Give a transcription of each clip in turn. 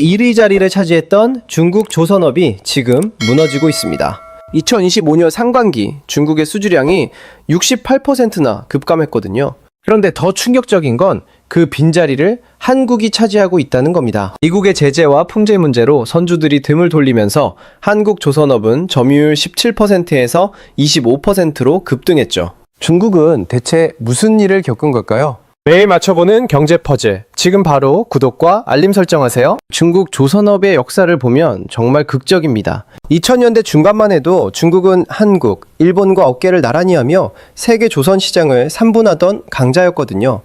1위 자리를 차지했던 중국 조선업이 지금 무너지고 있습니다. 2025년 상반기 중국의 수주량이 68%나 급감했거든요. 그런데 더 충격적인 건 그 빈자리를 한국이 차지하고 있다는 겁니다. 미국의 제재와 품질 문제로 선주들이 등을 돌리면서 한국 조선업은 점유율 17%에서 25%로 급등했죠. 중국은 대체 무슨 일을 겪은 걸까요? 매일 맞춰보는 경제 퍼즐. 지금 바로 구독과 알림 설정하세요. 중국 조선업의 역사를 보면 정말 극적입니다. 2000년대 중반만 해도 중국은 한국, 일본과 어깨를 나란히 하며 세계 조선 시장을 3분하던 강자였거든요.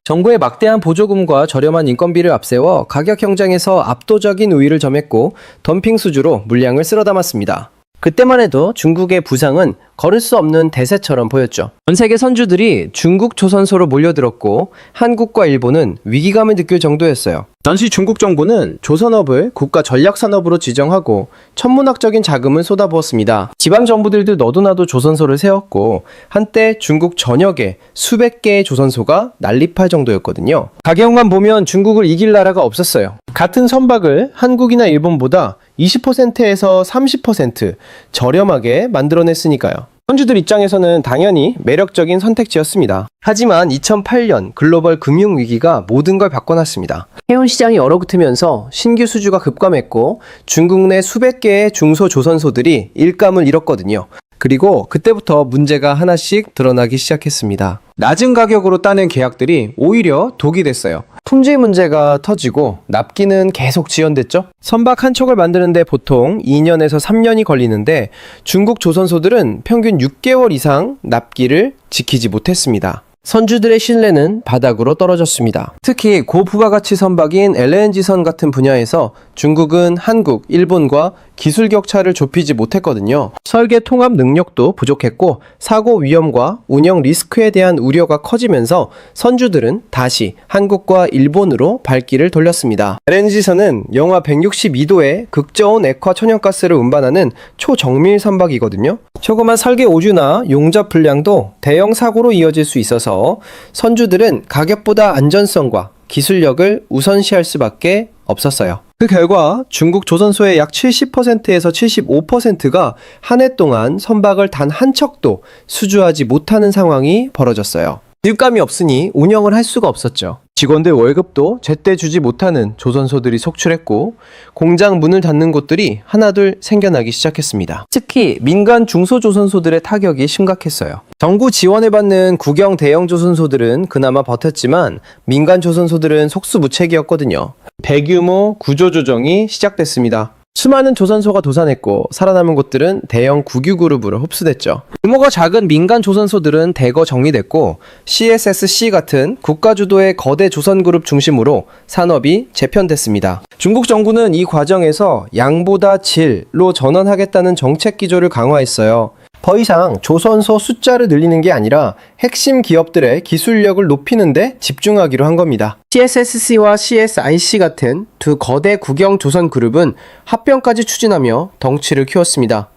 정부의 막대한 보조금과 저렴한 인건비를 앞세워 가격 경쟁에서 압도적인 우위를 점했고 덤핑 수주로 물량을 쓸어 담았습니다. 그때만 해도 중국의 부상은 걸을 수 없는 대세처럼 보였죠. 전 세계 선주들이 중국 조선소로 몰려들었고 한국과 일본은 위기감을 느낄 정도였어요. 당시 중국 정부는 조선업을 국가 전략산업으로 지정하고 천문학적인 자금을 쏟아부었습니다. 지방 정부들도 너도나도 조선소를 세웠고 한때 중국 전역에 수백 개의 조선소가 난립할 정도였거든요. 가격만 보면 중국을 이길 나라가 없었어요. 같은 선박을 한국이나 일본보다 20%에서 30% 저렴하게 만들어냈으니까요. 선주들 입장에서는 당연히 매력적인 선택지였습니다. 하지만 2008년 글로벌 금융위기가 모든 걸 바꿔놨습니다. 해운 시장이 얼어붙으면서 신규 수주가 급감했고 중국 내 수백 개의 중소조선소들이 일감을 잃었거든요. 그리고 그때부터 문제가 하나씩 드러나기 시작했습니다. 낮은 가격으로 따낸 계약들이 오히려 독이 됐어요. 품질 문제가 터지고 납기는 계속 지연됐죠. 선박 한 척을 만드는데 보통 2년에서 3년이 걸리는데 중국 조선소들은 평균 6개월 이상 납기를 지키지 못했습니다. 선주들의 신뢰는 바닥으로 떨어졌습니다. 특히 고부가가치 선박인 LNG선 같은 분야에서 중국은 한국, 일본과 기술 격차를 좁히지 못했거든요. 설계 통합 능력도 부족했고 사고 위험과 운영 리스크에 대한 우려가 커지면서 선주들은 다시 한국과 일본으로 발길을 돌렸습니다. LNG선은 영하 162도의 극저온 액화 천연가스를 운반하는 초정밀 선박이거든요. 조그만 설계 오류나 용접 불량도 대형 사고로 이어질 수 있어서 선주들은 가격보다 안전성과 기술력을 우선시할 수밖에 없었어요. 그 결과 중국 조선소의 약 70%에서 75%가 한 해 동안 선박을 단 한 척도 수주하지 못하는 상황이 벌어졌어요. 수익감이 없으니 운영을 할 수가 없었죠. 직원들 월급도 제때 주지 못하는 조선소들이 속출했고 공장 문을 닫는 곳들이 하나둘 생겨나기 시작했습니다. 특히 민간 중소조선소들의 타격이 심각했어요. 정부 지원을 받는 국영 대형 조선소들은 그나마 버텼지만 민간 조선소들은 속수무책이었거든요. 대규모 구조조정이 시작됐습니다. 수많은 조선소가 도산했고 살아남은 곳들은 대형 국유그룹으로 흡수됐죠. 규모가 작은 민간 조선소들은 대거 정리됐고 CSSC 같은 국가주도의 거대 조선그룹 중심으로 산업이 재편됐습니다. 중국 정부는 이 과정에서 양보다 질로 전환하겠다는 정책 기조를 강화했어요. 더 이상 조선소 숫자를 늘리는 게 아니라 핵심 기업들의 기술력을 높이는 데 집중하기로 한 겁니다. CSSC와 CSIC 같은 두 거대 국영 조선 그룹은 합병까지 추진하며 덩치를 키웠습니다.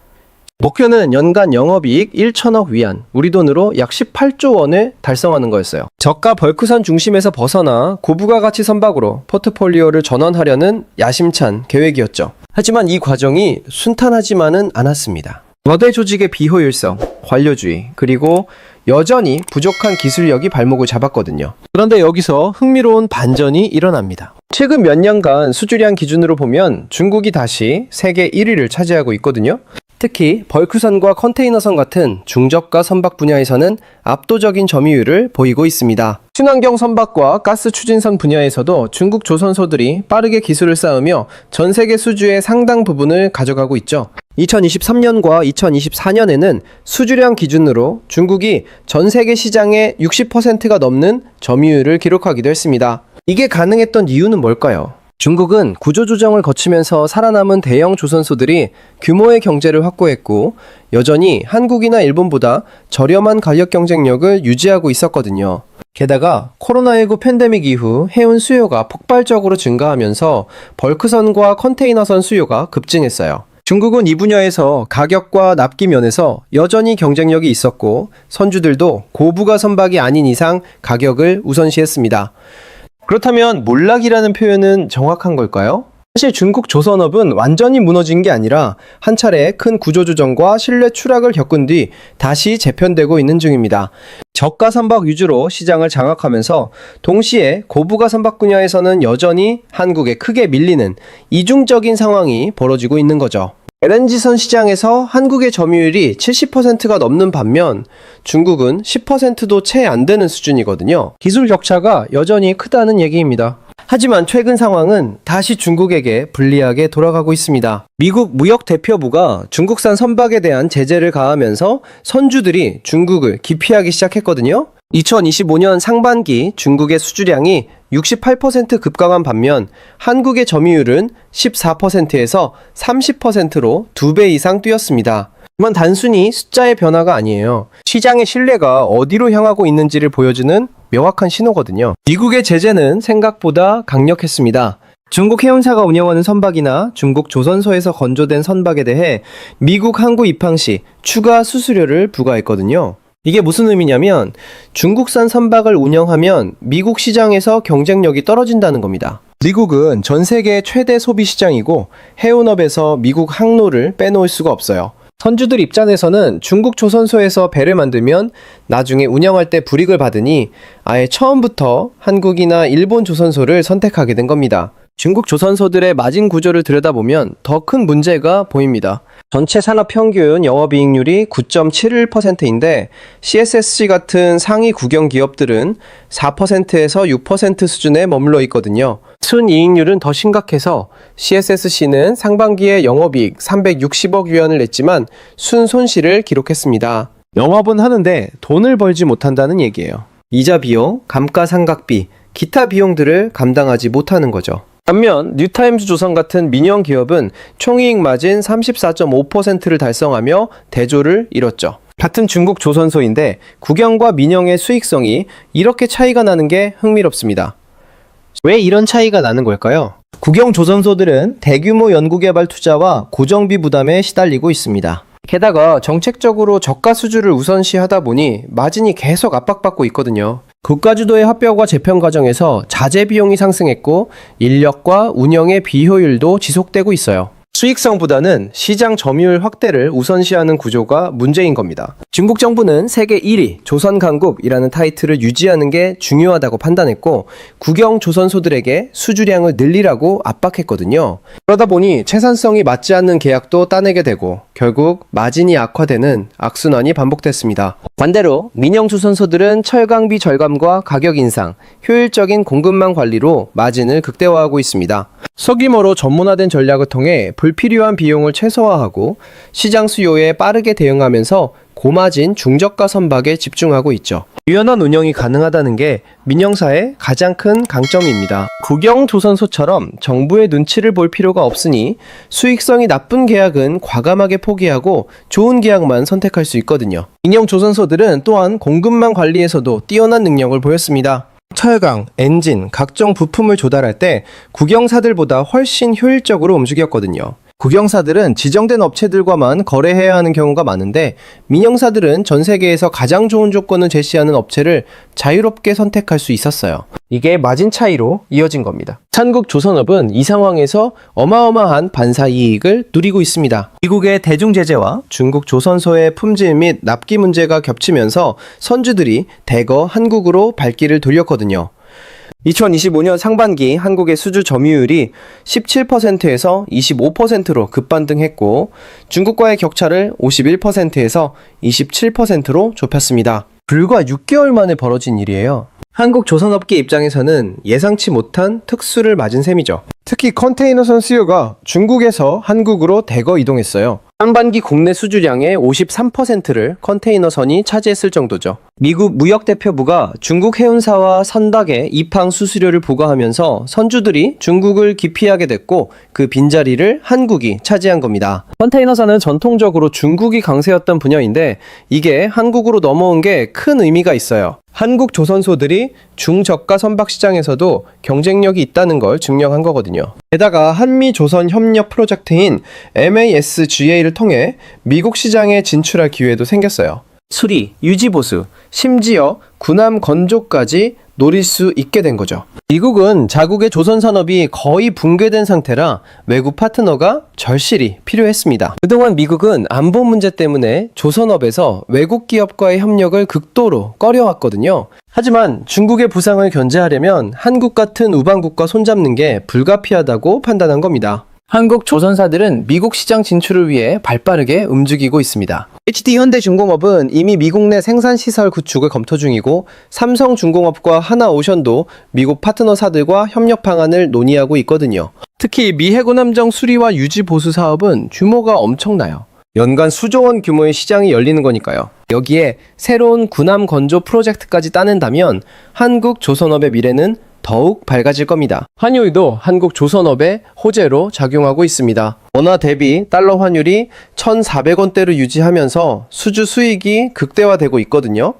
목표는 연간 영업이익 1천억 위안, 우리 돈으로 약 18조 원을 달성하는 거였어요. 저가 벌크선 중심에서 벗어나 고부가가치 선박으로 포트폴리오를 전환하려는 야심찬 계획이었죠. 하지만 이 과정이 순탄하지만은 않았습니다. 거대 조직의 비효율성, 관료주의, 그리고 여전히 부족한 기술력이 발목을 잡았거든요. 그런데 여기서 흥미로운 반전이 일어납니다. 최근 몇 년간 수주량 기준으로 보면 중국이 다시 세계 1위를 차지하고 있거든요. 특히 벌크선과 컨테이너선 같은 중저가 선박 분야에서는 압도적인 점유율을 보이고 있습니다. 친환경 선박과 가스 추진선 분야에서도 중국 조선소들이 빠르게 기술을 쌓으며 전 세계 수주의 상당 부분을 가져가고 있죠. 2023년과 2024년에는 수주량 기준으로 중국이 전 세계 시장의 60%가 넘는 점유율을 기록하기도 했습니다. 이게 가능했던 이유는 뭘까요? 중국은 구조조정을 거치면서 살아남은 대형 조선소들이 규모의 경제를 확보했고 여전히 한국이나 일본보다 저렴한 가격 경쟁력을 유지하고 있었거든요. 게다가 코로나19 팬데믹 이후 해운 수요가 폭발적으로 증가하면서 벌크선과 컨테이너선 수요가 급증했어요. 중국은 이 분야에서 가격과 납기 면에서 여전히 경쟁력이 있었고 선주들도 고부가 선박이 아닌 이상 가격을 우선시했습니다. 그렇다면 몰락이라는 표현은 정확한 걸까요? 사실 중국 조선업은 완전히 무너진 게 아니라 한 차례 큰 구조조정과 신뢰 추락을 겪은 뒤 다시 재편되고 있는 중입니다. 저가 선박 위주로 시장을 장악하면서 동시에 고부가 선박 분야에서는 여전히 한국에 크게 밀리는 이중적인 상황이 벌어지고 있는 거죠. LNG선 시장에서 한국의 점유율이 70%가 넘는 반면 중국은 10%도 채 안 되는 수준이거든요. 기술 격차가 여전히 크다는 얘기입니다. 하지만 최근 상황은 다시 중국에게 불리하게 돌아가고 있습니다. 미국 무역대표부가 중국산 선박에 대한 제재를 가하면서 선주들이 중국을 기피하기 시작했거든요. 2025년 상반기 중국의 수주량이 68% 급감한 반면 한국의 점유율은 14%에서 30%로 2배 이상 뛰었습니다. 하지만 단순히 숫자의 변화가 아니에요. 시장의 신뢰가 어디로 향하고 있는지를 보여주는 명확한 신호거든요. 미국의 제재는 생각보다 강력했습니다. 중국 해운사가 운영하는 선박이나 중국 조선소에서 건조된 선박에 대해 미국 항구 입항 시 추가 수수료를 부과했거든요. 이게 무슨 의미냐면 중국산 선박을 운영하면 미국 시장에서 경쟁력이 떨어진다는 겁니다. 미국은 전 세계 최대 소비 시장이고 해운업에서 미국 항로를 빼놓을 수가 없어요. 선주들 입장에서는 중국 조선소에서 배를 만들면 나중에 운영할 때 불이익을 받으니 아예 처음부터 한국이나 일본 조선소를 선택하게 된 겁니다. 중국 조선소들의 마진 구조를 들여다보면 더 큰 문제가 보입니다. 전체 산업 평균 영업이익률이 9.71%인데 CSSC 같은 상위 국영 기업들은 4%에서 6% 수준에 머물러 있거든요. 순이익률은 더 심각해서 CSSC는 상반기에 영업이익 360억 위안을 냈지만 순손실을 기록했습니다. 영업은 하는데 돈을 벌지 못한다는 얘기예요. 이자 비용, 감가상각비, 기타 비용들을 감당하지 못하는 거죠. 반면 뉴타임즈 조선 같은 민영 기업은 총이익 마진 34.5%를 달성하며 대조를 이뤘죠. 같은 중국 조선소인데 국영과 민영의 수익성이 이렇게 차이가 나는 게 흥미롭습니다. 왜 이런 차이가 나는 걸까요? 국영 조선소들은 대규모 연구개발 투자와 고정비 부담에 시달리고 있습니다. 게다가 정책적으로 저가 수주를 우선시하다 보니 마진이 계속 압박받고 있거든요. 국가주도의 합병과 재편 과정에서 자재 비용이 상승했고 인력과 운영의 비효율도 지속되고 있어요. 수익성보다는 시장 점유율 확대를 우선시하는 구조가 문제인 겁니다. 중국 정부는 세계 1위 조선강국이라는 타이틀을 유지하는 게 중요하다고 판단했고 국영 조선소들에게 수주량을 늘리라고 압박했거든요. 그러다 보니 채산성이 맞지 않는 계약도 따내게 되고 결국 마진이 악화되는 악순환이 반복됐습니다. 반대로 민영 조선소들은 철강비 절감과 가격 인상, 효율적인 공급망 관리로 마진을 극대화하고 있습니다. 소규모로 전문화된 전략을 통해 불필요한 비용을 최소화하고 시장 수요에 빠르게 대응하면서 고마진 중저가 선박에 집중하고 있죠. 유연한 운영이 가능하다는 게 민영사의 가장 큰 강점입니다. 국영 조선소처럼 정부의 눈치를 볼 필요가 없으니 수익성이 나쁜 계약은 과감하게 포기하고 좋은 계약만 선택할 수 있거든요. 민영 조선소들은 또한 공급망 관리에서도 뛰어난 능력을 보였습니다. 철강, 엔진, 각종 부품을 조달할 때 국영사들보다 훨씬 효율적으로 움직였거든요. 국영사들은 지정된 업체들과만 거래해야 하는 경우가 많은데 민영사들은 전 세계에서 가장 좋은 조건을 제시하는 업체를 자유롭게 선택할 수 있었어요. 이게 마진 차이로 이어진 겁니다. 한국 조선업은 이 상황에서 어마어마한 반사 이익을 누리고 있습니다. 미국의 대중 제재와 중국 조선소의 품질 및 납기 문제가 겹치면서 선주들이 대거 한국으로 발길을 돌렸거든요. 2025년 상반기 한국의 수주 점유율이 17%에서 25%로 급반등했고 중국과의 격차를 51%에서 27%로 좁혔습니다. 불과 6개월 만에 벌어진 일이에요. 한국 조선업계 입장에서는 예상치 못한 특수를 맞은 셈이죠. 특히 컨테이너선 수요가 중국에서 한국으로 대거 이동했어요. 상반기 국내 수주량의 53%를 컨테이너선이 차지했을 정도죠. 미국 무역대표부가 중국 해운사와 선박에 입항 수수료를 부과하면서 선주들이 중국을 기피하게 됐고 그 빈자리를 한국이 차지한 겁니다. 컨테이너선은 전통적으로 중국이 강세였던 분야인데 이게 한국으로 넘어온 게 큰 의미가 있어요. 한국 조선소들이 중저가 선박 시장에서도 경쟁력이 있다는 걸 증명한 거거든요. 게다가 한미 조선 협력 프로젝트인 MASGA를 통해 미국 시장에 진출할 기회도 생겼어요. 수리, 유지보수, 심지어 군함 건조까지 노릴 수 있게 된 거죠. 미국은 자국의 조선 산업이 거의 붕괴된 상태라 외국 파트너가 절실히 필요했습니다. 그동안 미국은 안보 문제 때문에 조선업에서 외국 기업과의 협력을 극도로 꺼려왔거든요. 하지만 중국의 부상을 견제하려면 한국 같은 우방국과 손잡는 게 불가피하다고 판단한 겁니다. 한국 조선사들은 미국 시장 진출을 위해 발빠르게 움직이고 있습니다. HD현대중공업은 이미 미국 내 생산시설 구축을 검토 중이고 삼성중공업과 하나오션도 미국 파트너사들과 협력 방안을 논의하고 있거든요. 특히 미 해군 함정 수리와 유지 보수 사업은 규모가 엄청나요. 연간 수조 원 규모의 시장이 열리는 거니까요. 여기에 새로운 군함 건조 프로젝트까지 따낸다면 한국 조선업의 미래는 더욱 밝아질 겁니다. 환율도 한국 조선업의 호재로 작용하고 있습니다. 원화 대비 달러 환율이 1,400원대로 유지하면서 수주 수익이 극대화되고 있거든요.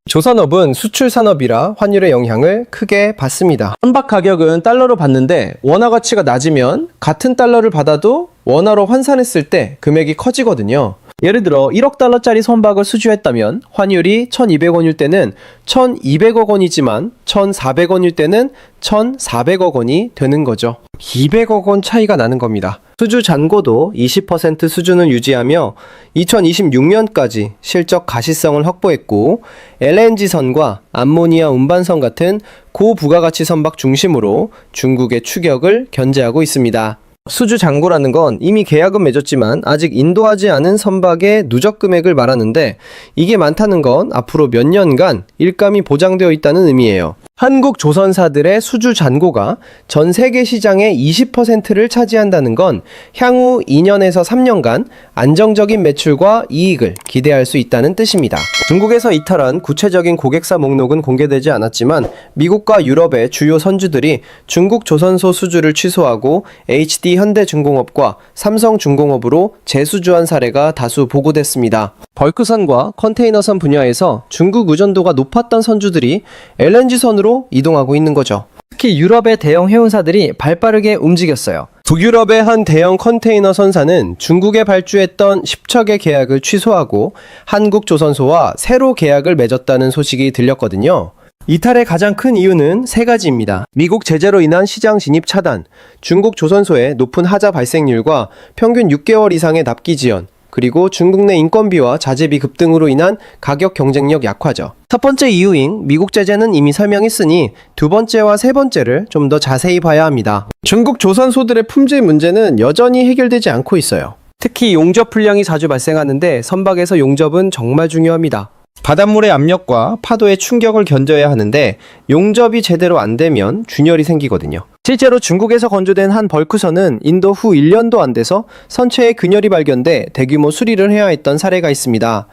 조선업은 수출 산업이라 환율의 영향을 크게 받습니다. 선박 가격은 달러로 받는데 원화 가치가 낮으면 같은 달러를 받아도 원화로 환산했을 때 금액이 커지거든요. 예를 들어 1억 달러짜리 선박을 수주했다면 환율이 1,200원일 때는 1,200억 원이지만 1,400원일 때는 1,400억 원이 되는 거죠. 200억 원 차이가 나는 겁니다. 수주 잔고도 20% 수준을 유지하며 2026년까지 실적 가시성을 확보했고 LNG선과 암모니아 운반선 같은 고부가가치 선박 중심으로 중국의 추격을 견제하고 있습니다. 수주 잔고라는 건 이미 계약은 맺었지만 아직 인도하지 않은 선박의 누적 금액을 말하는데 이게 많다는 건 앞으로 몇 년간 일감이 보장되어 있다는 의미예요. 한국 조선사들의 수주 잔고가 전 세계 시장의 20%를 차지한다는 건 향후 2년에서 3년간 안정적인 매출과 이익을 기대할 수 있다는 뜻입니다. 중국에서 이탈한 구체적인 고객사 목록은 공개되지 않았지만 미국과 유럽의 주요 선주들이 중국 조선소 수주를 취소하고 HD현대중공업과 삼성중공업으로 재수주한 사례가 다수 보고됐습니다. 벌크선과 컨테이너선 분야에서 중국 의존도가 높았던 선주들이 LNG선으로 이동하고 있는 거죠. 특히 유럽의 대형 해운사들이 발빠르게 움직였어요. 북유럽의 한 대형 컨테이너 선사는 중국에 발주했던 10척의 계약을 취소하고 한국조선소와 새로 계약을 맺었다는 소식이 들렸거든요. 이탈의 가장 큰 이유는 3가지입니다. 미국 제재로 인한 시장 진입 차단, 중국 조선소의 높은 하자 발생률과 평균 6개월 이상의 납기 지연, 그리고 중국 내 인건비와 자재비 급등으로 인한 가격 경쟁력 약화죠. 첫 번째 이유인 미국 제재는 이미 설명했으니 두 번째와 세 번째를 좀 더 자세히 봐야 합니다. 중국 조선소들의 품질 문제는 여전히 해결되지 않고 있어요. 특히 용접 불량이 자주 발생하는데 선박에서 용접은 정말 중요합니다. 바닷물의 압력과 파도의 충격을 견뎌야 하는데 용접이 제대로 안 되면 균열이 생기거든요. 실제로 중국에서 건조된 한 벌크선은 인도 후 1년도 안 돼서 선체에 균열이 발견돼 대규모 수리를 해야 했던 사례가 있습니다.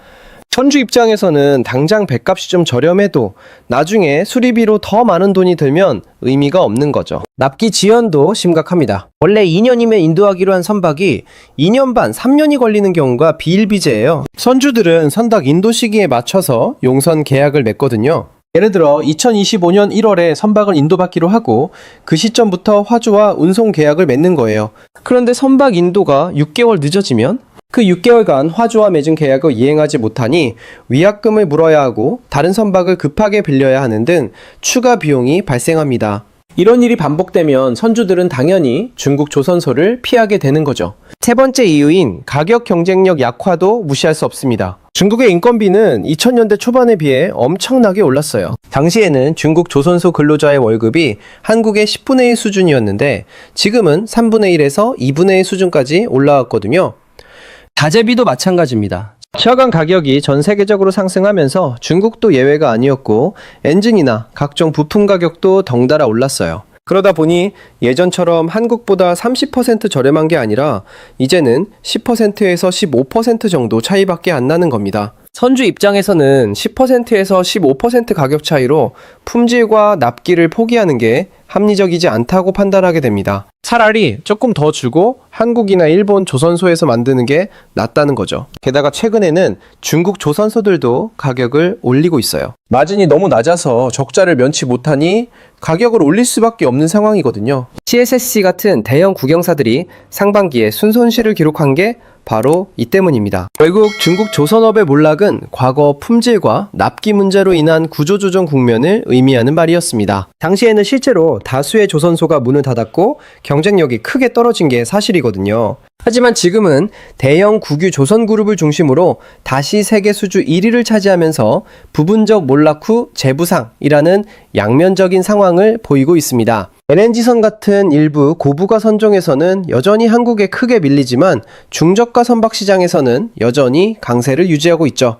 선주 입장에서는 당장 배값이 좀 저렴해도 나중에 수리비로 더 많은 돈이 들면 의미가 없는 거죠. 납기 지연도 심각합니다. 원래 2년이면 인도하기로 한 선박이 2년 반, 3년이 걸리는 경우가 비일비재예요. 선주들은 선박 인도 시기에 맞춰서 용선 계약을 맺거든요. 예를 들어 2025년 1월에 선박을 인도받기로 하고 그 시점부터 화주와 운송 계약을 맺는 거예요. 그런데 선박 인도가 6개월 늦어지면 그 6개월간 화주와 맺은 계약을 이행하지 못하니 위약금을 물어야 하고 다른 선박을 급하게 빌려야 하는 등 추가 비용이 발생합니다. 이런 일이 반복되면 선주들은 당연히 중국 조선소를 피하게 되는 거죠. 세 번째 이유인 가격 경쟁력 약화도 무시할 수 없습니다. 중국의 인건비는 2000년대 초반에 비해 엄청나게 올랐어요. 당시에는 중국 조선소 근로자의 월급이 한국의 10분의 1 수준이었는데 지금은 3분의 1에서 2분의 1 수준까지 올라왔거든요. 자재비도 마찬가지입니다. 철강 가격이 전 세계적으로 상승하면서 중국도 예외가 아니었고 엔진이나 각종 부품 가격도 덩달아 올랐어요. 그러다 보니 예전처럼 한국보다 30% 저렴한 게 아니라 이제는 10%에서 15% 정도 차이밖에 안 나는 겁니다. 선주 입장에서는 10%에서 15% 가격 차이로 품질과 납기를 포기하는 게 합리적이지 않다고 판단하게 됩니다. 차라리 조금 더 주고 한국이나 일본 조선소에서 만드는 게 낫다는 거죠. 게다가 최근에는 중국 조선소들도 가격을 올리고 있어요. 마진이 너무 낮아서 적자를 면치 못하니 가격을 올릴 수밖에 없는 상황이거든요. CSSC 같은 대형 국영사들이 상반기에 순손실을 기록한 게 바로 이 때문입니다. 결국 중국 조선업의 몰락은 과거 품질과 납기 문제로 인한 구조조정 국면을 의미하는 말이었습니다. 당시에는 실제로 다수의 조선소가 문을 닫았고 경쟁력이 크게 떨어진 게 사실이거든요. 하지만 지금은 대형 국유 조선그룹을 중심으로 다시 세계 수주 1위를 차지하면서 부분적 몰락 후 재부상이라는 양면적인 상황을 보이고 있습니다. LNG선 같은 일부 고부가 선종에서는 여전히 한국에 크게 밀리지만 중저가 선박 시장에서는 여전히 강세를 유지하고 있죠.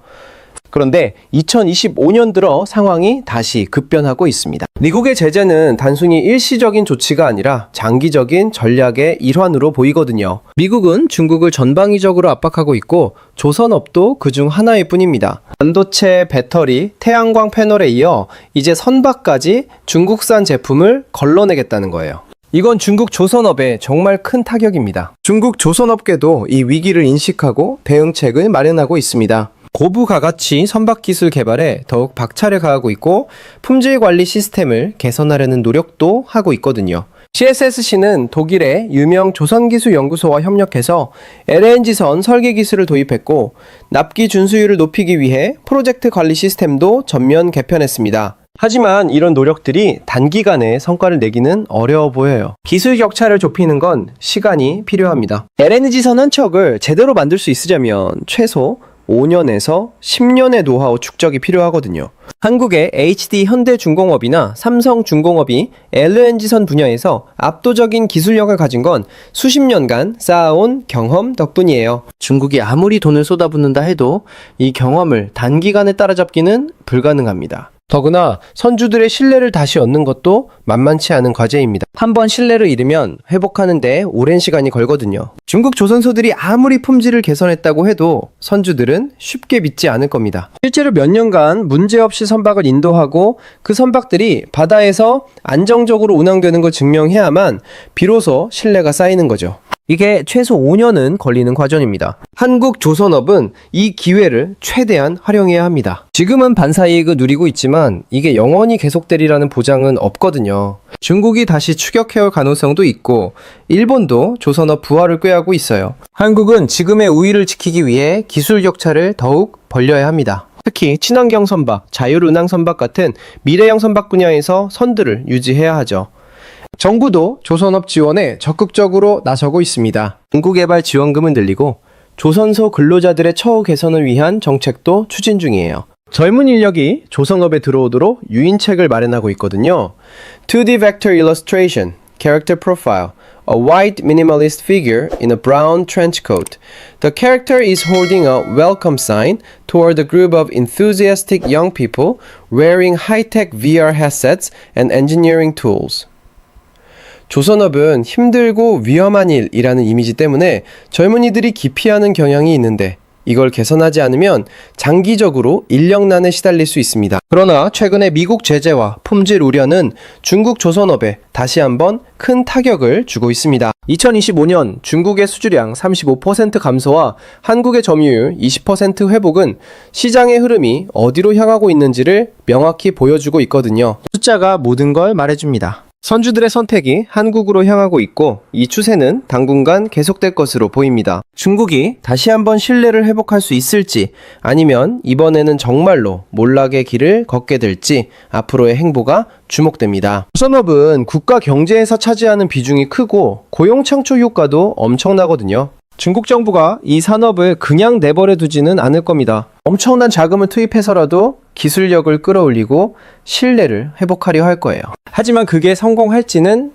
그런데 2025년 들어 상황이 다시 급변하고 있습니다. 미국의 제재는 단순히 일시적인 조치가 아니라 장기적인 전략의 일환으로 보이거든요. 미국은 중국을 전방위적으로 압박하고 있고 조선업도 그중 하나일 뿐입니다. 반도체, 배터리, 태양광 패널에 이어 이제 선박까지 중국산 제품을 걸러내겠다는 거예요. 이건 중국 조선업에 정말 큰 타격입니다. 중국 조선업계도 이 위기를 인식하고 대응책을 마련하고 있습니다. 고부가가치 선박 기술 개발에 더욱 박차를 가하고 있고 품질 관리 시스템을 개선하려는 노력도 하고 있거든요. CSSC는 독일의 유명 조선기술연구소와 협력해서 LNG선 설계 기술을 도입했고 납기 준수율을 높이기 위해 프로젝트 관리 시스템도 전면 개편했습니다. 하지만 이런 노력들이 단기간에 성과를 내기는 어려워 보여요. 기술 격차를 좁히는 건 시간이 필요합니다. LNG선 한 척을 제대로 만들 수 있으려면 최소 5년에서 10년의 노하우 축적이 필요하거든요. 한국의 HD 현대중공업이나 삼성중공업이 LNG선 분야에서 압도적인 기술력을 가진 건 수십 년간 쌓아온 경험 덕분이에요. 중국이 아무리 돈을 쏟아붓는다 해도 이 경험을 단기간에 따라잡기는 불가능합니다. 더구나 선주들의 신뢰를 다시 얻는 것도 만만치 않은 과제입니다. 한번 신뢰를 잃으면 회복하는 데 오랜 시간이 걸거든요. 중국 조선소들이 아무리 품질을 개선했다고 해도 선주들은 쉽게 믿지 않을 겁니다. 실제로 몇 년간 문제없이 선박을 인도하고 그 선박들이 바다에서 안정적으로 운항되는 걸 증명해야만 비로소 신뢰가 쌓이는 거죠. 이게 최소 5년은 걸리는 과정입니다. 한국 조선업은 이 기회를 최대한 활용해야 합니다. 지금은 반사이익을 누리고 있지만 이게 영원히 계속되리라는 보장은 없거든요. 중국이 다시 추격해올 가능성도 있고 일본도 조선업 부활을 꾀하고 있어요. 한국은 지금의 우위를 지키기 위해 기술 격차를 더욱 벌려야 합니다. 특히 친환경 선박, 자율운항 선박 같은 미래형 선박 분야에서 선두를 유지해야 하죠. 정부도 조선업 지원에 적극적으로 나서고 있습니다. 연구개발 지원금을 늘리고 조선소 근로자들의 처우 개선을 위한 정책도 추진 중이에요. 젊은 인력이 조선업에 들어오도록 유인책을 마련하고 있거든요. 2D Vector Illustration, Character Profile, a white minimalist figure in a brown trench coat. The character is holding a welcome sign toward a group of enthusiastic young people wearing high-tech VR headsets and engineering tools. 조선업은 힘들고 위험한 일이라는 이미지 때문에 젊은이들이 기피하는 경향이 있는데 이걸 개선하지 않으면 장기적으로 인력난에 시달릴 수 있습니다. 그러나 최근에 미국 제재와 품질 우려는 중국 조선업에 다시 한번 큰 타격을 주고 있습니다. 2025년 중국의 수주량 35% 감소와 한국의 점유율 20% 회복은 시장의 흐름이 어디로 향하고 있는지를 명확히 보여주고 있거든요. 숫자가 모든 걸 말해줍니다. 선주들의 선택이 한국으로 향하고 있고 이 추세는 당분간 계속될 것으로 보입니다. 중국이 다시 한번 신뢰를 회복할 수 있을지 아니면 이번에는 정말로 몰락의 길을 걷게 될지 앞으로의 행보가 주목됩니다. 조선업은 국가 경제에서 차지하는 비중이 크고 고용 창출 효과도 엄청나거든요. 중국 정부가 이 산업을 그냥 내버려 두지는 않을 겁니다. 엄청난 자금을 투입해서라도 기술력을 끌어올리고 신뢰를 회복하려 할 거예요. 하지만 그게 성공할지는